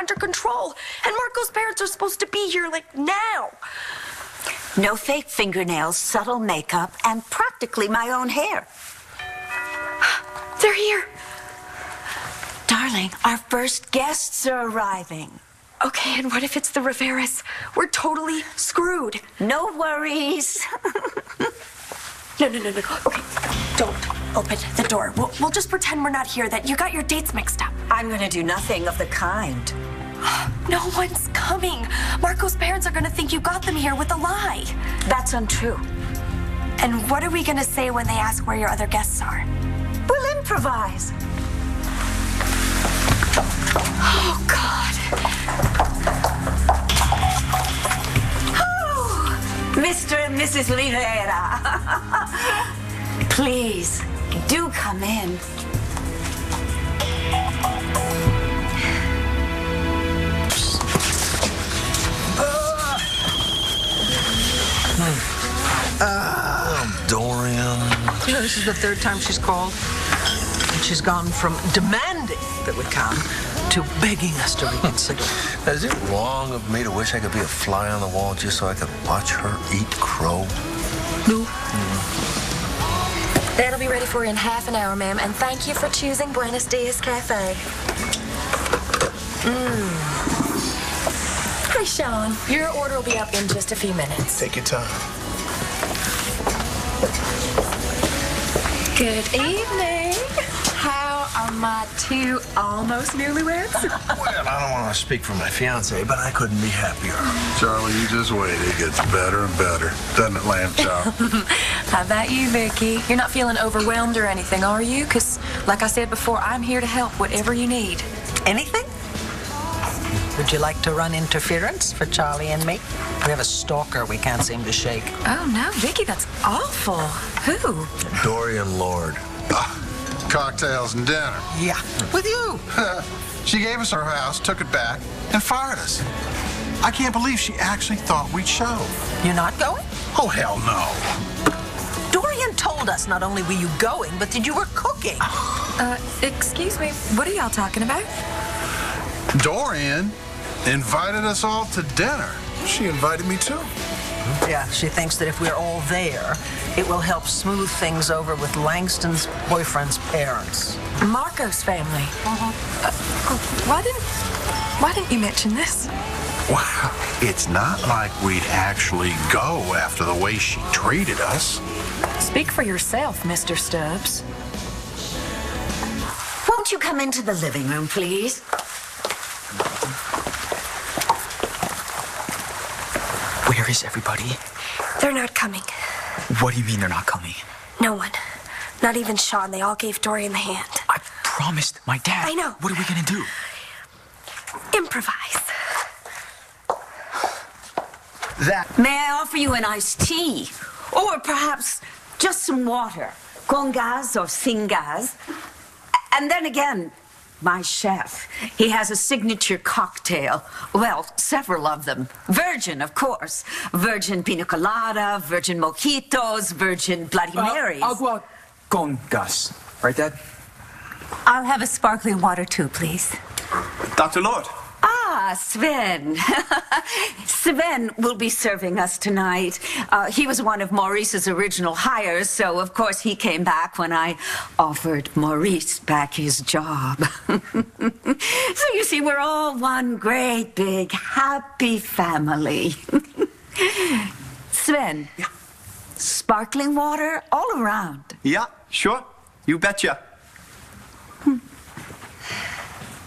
under control. And Markko's parents are supposed to be here, like, now. No fake fingernails, subtle makeup, and practically my own hair. They're here. Darling, our first guests are arriving. Okay, and what if it's the Riveras? We're totally screwed. No worries. No. Okay, don't open the door. We'll just pretend we're not here, that you got your dates mixed up. I'm gonna do nothing of the kind. No one's coming. Markko's parents are gonna think you got them here with a lie. That's untrue. And what are we gonna say when they ask where your other guests are? We'll improvise. Oh, God. Oh, Mr. and Mrs. Rivera. Please, do come in. Dorian. You know, this is the third time she's called. And she's gone from demanding that we come to begging us to reconsider. Is it wrong of me to wish I could be a fly on the wall just so I could watch her eat crow? No. That'll be ready for you in half an hour, ma'am. And thank you for choosing Buenos Dias Cafe. Hi, Sean. Your order will be up in just a few minutes. Take your time. Good evening. How are my two almost newlyweds? Well, I don't want to speak for my fiance, but I couldn't be happier. Charlie, you just wait. It gets better and better. Doesn't it, lamb chop? How about you, Viki? You're not feeling overwhelmed or anything, are you? Because, like I said before, I'm here to help whatever you need. Anything? Would you like to run interference for Charlie and me? We have a stalker we can't seem to shake. Oh, no, Viki, that's awful. Who? Dorian Lord. Cocktails and dinner. Yeah, with you. She gave us our house, took it back, and fired us. I can't believe she actually thought we'd show. You're not going? Oh, hell no. Dorian told us not only were you going, but that you were cooking. Excuse me, what are y'all talking about? Dorian invited us all to dinner. She invited me too. Yeah, she thinks that if we're all there, it will help smooth things over with Langston's boyfriend's parents. Markko's family. Why didn't you mention this? Wow, it's not like we'd actually go after the way she treated us. Speak for yourself, Mr. Stubbs. Won't you come into the living room, please? Where is everybody? They're not coming. What do you mean they're not coming? No one. Not even Sean. They all gave Dorian the hand. I promised my dad. I know. What are we gonna do? Improvise. May I offer you an iced tea? Or perhaps just some water? Con gas or sin gas? And then again, my chef, he has a signature cocktail. Well, several of them. Virgin, of course. Virgin pina colada, virgin mojitos, virgin Bloody Marys. Agua con gas. Right, Dad? I'll have a sparkling water too, please. Dr. Lord. Ah, Sven. Sven will be serving us tonight. He was one of Maurice's original hires, so of course he came back when I offered Maurice back his job. So you see, we're all one great, big, happy family. Sven. Yeah. Sparkling water all around. Yeah, sure. You betcha.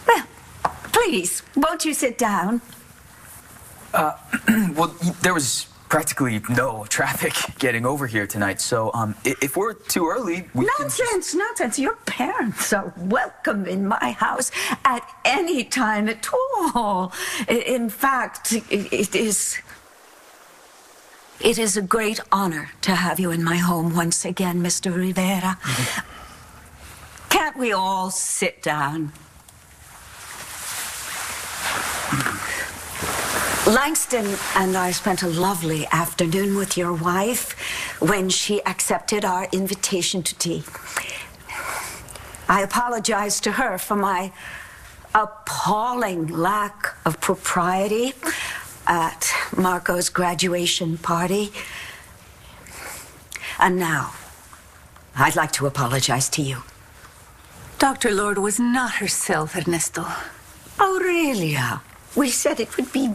Well, please, won't you sit down? Well, there was practically no traffic getting over here tonight, so if we're too early, we can Nonsense, nonsense. Your parents are welcome in my house at any time at all. In fact, it is a great honor to have you in my home once again, Mr. Rivera. Can't we all sit down? Langston and I spent a lovely afternoon with your wife when she accepted our invitation to tea. I apologized to her for my appalling lack of propriety at Markko's graduation party. And now, I'd like to apologize to you. Dr. Lord was not herself, Ernesto. Aurelia, we said it would be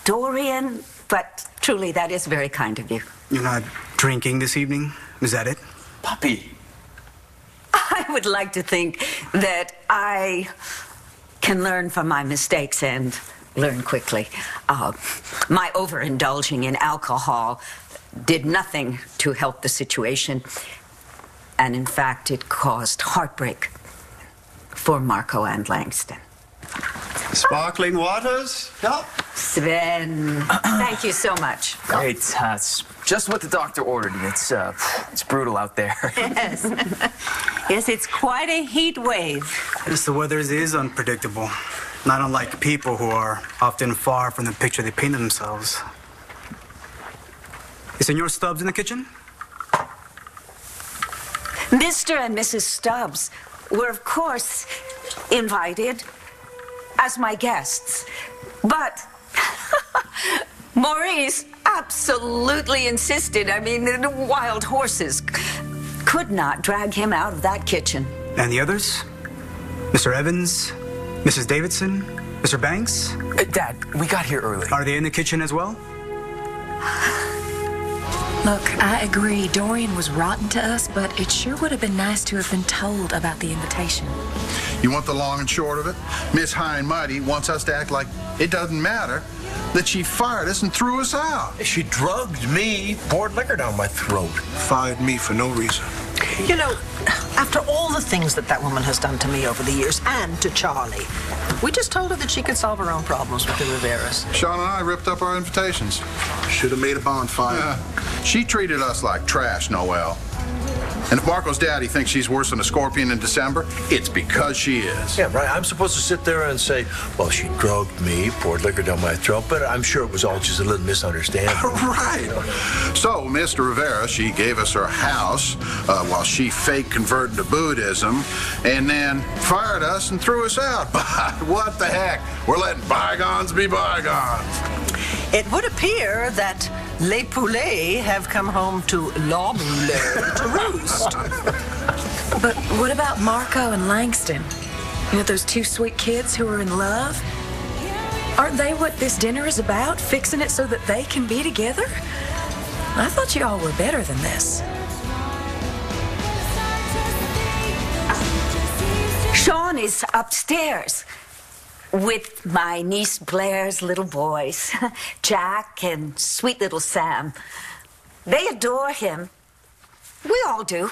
Dorian, but truly that is very kind of you. You're not drinking this evening? Is that it? Puppy. I would like to think that I can learn from my mistakes and learn quickly. My overindulging in alcohol did nothing to help the situation. And in fact, it caused heartbreak for Markko and Langston. Sparkling waters? Yeah. Sven, thank you so much. Great. It's just what the doctor ordered. It's brutal out there. Yes. Yes, it's quite a heat wave. Yes, the weather is unpredictable. Not unlike people who are often far from the picture they paint of themselves. Is Senor Stubbs in the kitchen? Mr. and Mrs. Stubbs were, of course, invited as my guests. But Maurice absolutely insisted. I mean, the wild horses could not drag him out of that kitchen. And the others? Mr. Evans, Mrs. Davidson, Mr. Banks? Dad, we got here early. Are they in the kitchen as well? Look, I agree. Dorian was rotten to us, but it sure would have been nice to have been told about the invitation. You want the long and short of it? Miss High and Mighty wants us to act like it doesn't matter that she fired us and threw us out. She drugged me, poured liquor down my throat. Fired me for no reason. You know, after all the things that woman has done to me over the years, and to Charlie, we just told her that she could solve her own problems with the Riveras. Sean and I ripped up our invitations. Should have made a bonfire. Yeah. She treated us like trash, Noelle. And if Markko's daddy thinks she's worse than a scorpion in December, it's because she is. Yeah, right. I'm supposed to sit there and say, well, she drugged me, poured liquor down my throat, but I'm sure it was all just a little misunderstanding. Right. So, Mr. Rivera, she gave us her house while she fake converted to Buddhism, and then fired us and threw us out. But what the heck? We're letting bygones be bygones. It would appear that Les Poulets have come home to La Boule to roost. But what about Markko and Langston? You know, those two sweet kids who are in love? Aren't they what this dinner is about? Fixing it so that they can be together? I thought you all were better than this. Shaun is upstairs with my niece Blair's little boys, Jack and sweet little Sam. They adore him. We all do.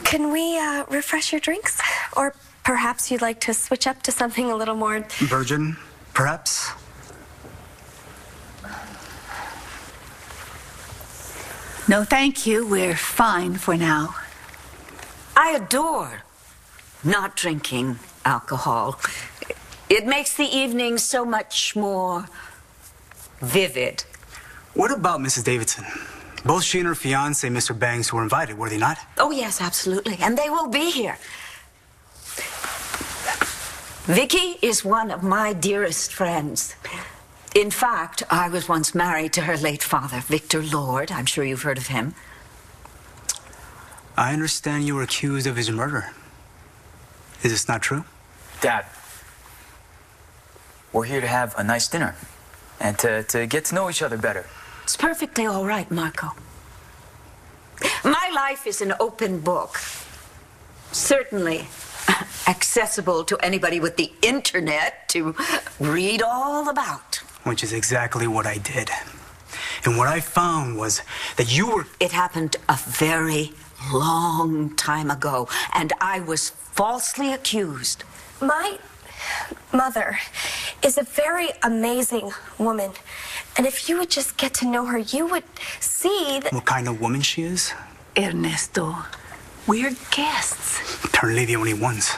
Can we refresh your drinks? Or perhaps you'd like to switch up to something a little more... Virgin, perhaps? No, thank you. We're fine for now. I adore not drinking alcohol. It makes the evening so much more vivid. What about Mrs. Davidson? Both she and her fiancé, Mr. Banks, were invited, were they not? Oh, yes, absolutely. And they will be here. Viki is one of my dearest friends. In fact, I was once married to her late father, Victor Lord. I'm sure you've heard of him. I understand you were accused of his murder. Is this not true? Dad, we're here to have a nice dinner and to get to know each other better. It's perfectly all right, Markko. My life is an open book. Certainly accessible to anybody with the internet to read all about. Which is exactly what I did. And what I found was that you were... It happened a very long time ago, and I was falsely accused. My mother is a very amazing woman. And if you would just get to know her, you would see that... What kind of woman she is? Ernesto, we're guests. Apparently the only ones.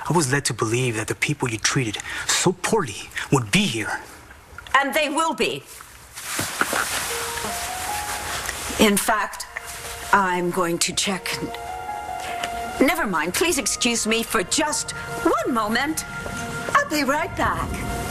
I was led to believe that the people you treated so poorly would be here. And they will be. In fact, I'm going to check Never mind. Please excuse me for just one moment. I'll be right back.